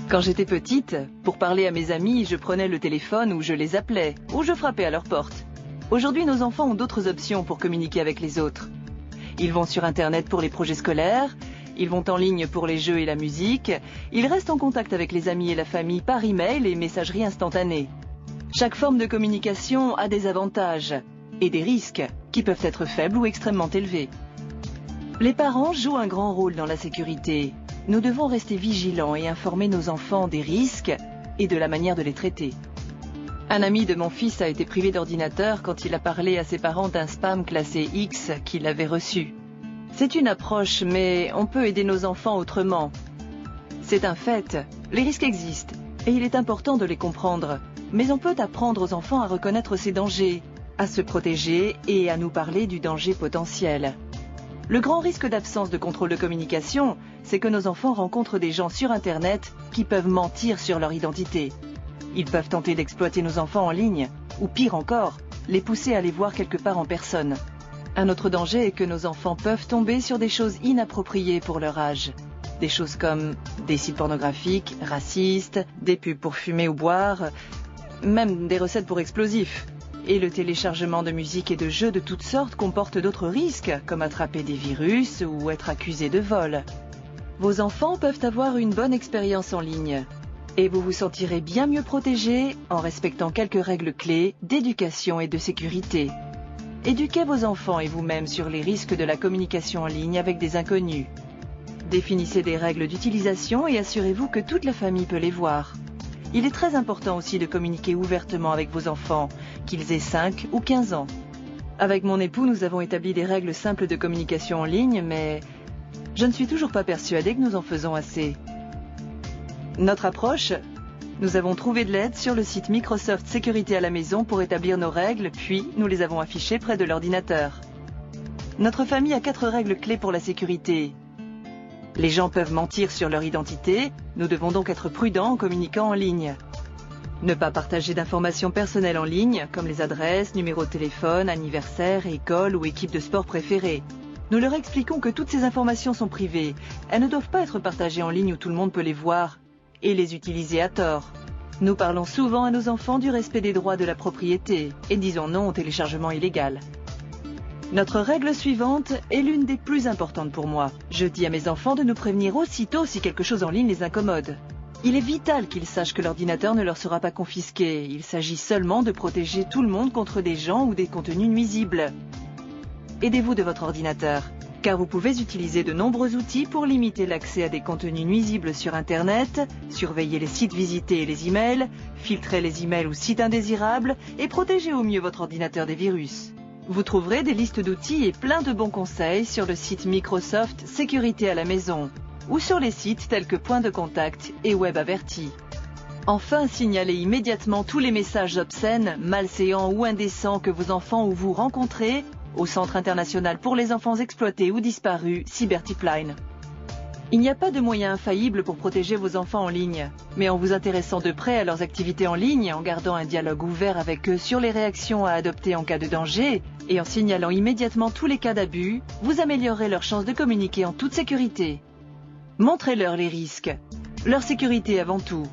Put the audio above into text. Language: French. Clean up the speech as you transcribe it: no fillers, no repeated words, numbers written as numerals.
Quand j'étais petite, pour parler à mes amis, je prenais le téléphone ou je les appelais, ou je frappais à leur porte. Aujourd'hui, nos enfants ont d'autres options pour communiquer avec les autres. Ils vont sur Internet pour les projets scolaires, ils vont en ligne pour les jeux et la musique, ils restent en contact avec les amis et la famille par email et messagerie instantanée. Chaque forme de communication a des avantages et des risques qui peuvent être faibles ou extrêmement élevés. Les parents jouent un grand rôle dans la sécurité. Nous devons rester vigilants et informer nos enfants des risques et de la manière de les traiter. Un ami de mon fils a été privé d'ordinateur quand il a parlé à ses parents d'un spam classé X qu'il avait reçu. C'est une approche, mais on peut aider nos enfants autrement. C'est un fait, les risques existent et il est important de les comprendre. Mais on peut apprendre aux enfants à reconnaître ces dangers, à se protéger et à nous parler du danger potentiel. Le grand risque d'absence de contrôle de communication, c'est que nos enfants rencontrent des gens sur Internet qui peuvent mentir sur leur identité. Ils peuvent tenter d'exploiter nos enfants en ligne, ou pire encore, les pousser à les voir quelque part en personne. Un autre danger est que nos enfants peuvent tomber sur des choses inappropriées pour leur âge. Des choses comme des sites pornographiques, racistes, des pubs pour fumer ou boire, même des recettes pour explosifs. Et le téléchargement de musique et de jeux de toutes sortes comporte d'autres risques, comme attraper des virus ou être accusé de vol. Vos enfants peuvent avoir une bonne expérience en ligne. Et vous vous sentirez bien mieux protégé en respectant quelques règles clés d'éducation et de sécurité. Éduquez vos enfants et vous-même sur les risques de la communication en ligne avec des inconnus. Définissez des règles d'utilisation et assurez-vous que toute la famille peut les voir. Il est très important aussi de communiquer ouvertement avec vos enfants, qu'ils aient 5 ou 15 ans. Avec mon époux, nous avons établi des règles simples de communication en ligne, mais je ne suis toujours pas persuadée que nous en faisons assez. Notre approche, nous avons trouvé de l'aide sur le site Microsoft Sécurité à la maison pour établir nos règles, puis nous les avons affichées près de l'ordinateur. Notre famille a 4 règles clés pour la sécurité. Les gens peuvent mentir sur leur identité, nous devons donc être prudents en communiquant en ligne. Ne pas partager d'informations personnelles en ligne, comme les adresses, numéros de téléphone, anniversaires, écoles ou équipes de sport préférées. Nous leur expliquons que toutes ces informations sont privées. Elles ne doivent pas être partagées en ligne où tout le monde peut les voir et les utiliser à tort. Nous parlons souvent à nos enfants du respect des droits de la propriété et disons non au téléchargement illégal. Notre règle suivante est l'une des plus importantes pour moi. Je dis à mes enfants de nous prévenir aussitôt si quelque chose en ligne les incommode. Il est vital qu'ils sachent que l'ordinateur ne leur sera pas confisqué. Il s'agit seulement de protéger tout le monde contre des gens ou des contenus nuisibles. Aidez-vous de votre ordinateur, car vous pouvez utiliser de nombreux outils pour limiter l'accès à des contenus nuisibles sur Internet, surveiller les sites visités et les emails, filtrer les emails ou sites indésirables et protéger au mieux votre ordinateur des virus. Vous trouverez des listes d'outils et plein de bons conseils sur le site Microsoft Sécurité à la maison ou sur les sites tels que Point de contact et Web Averti. Enfin, signalez immédiatement tous les messages obscènes, malséants ou indécents que vos enfants ou vous rencontrez au Centre international pour les enfants exploités ou disparus, Cybertipline. Il n'y a pas de moyen infaillible pour protéger vos enfants en ligne, mais en vous intéressant de près à leurs activités en ligne, en gardant un dialogue ouvert avec eux sur les réactions à adopter en cas de danger, et en signalant immédiatement tous les cas d'abus, vous améliorerez leurs chances de communiquer en toute sécurité. Montrez-leur les risques, leur sécurité avant tout,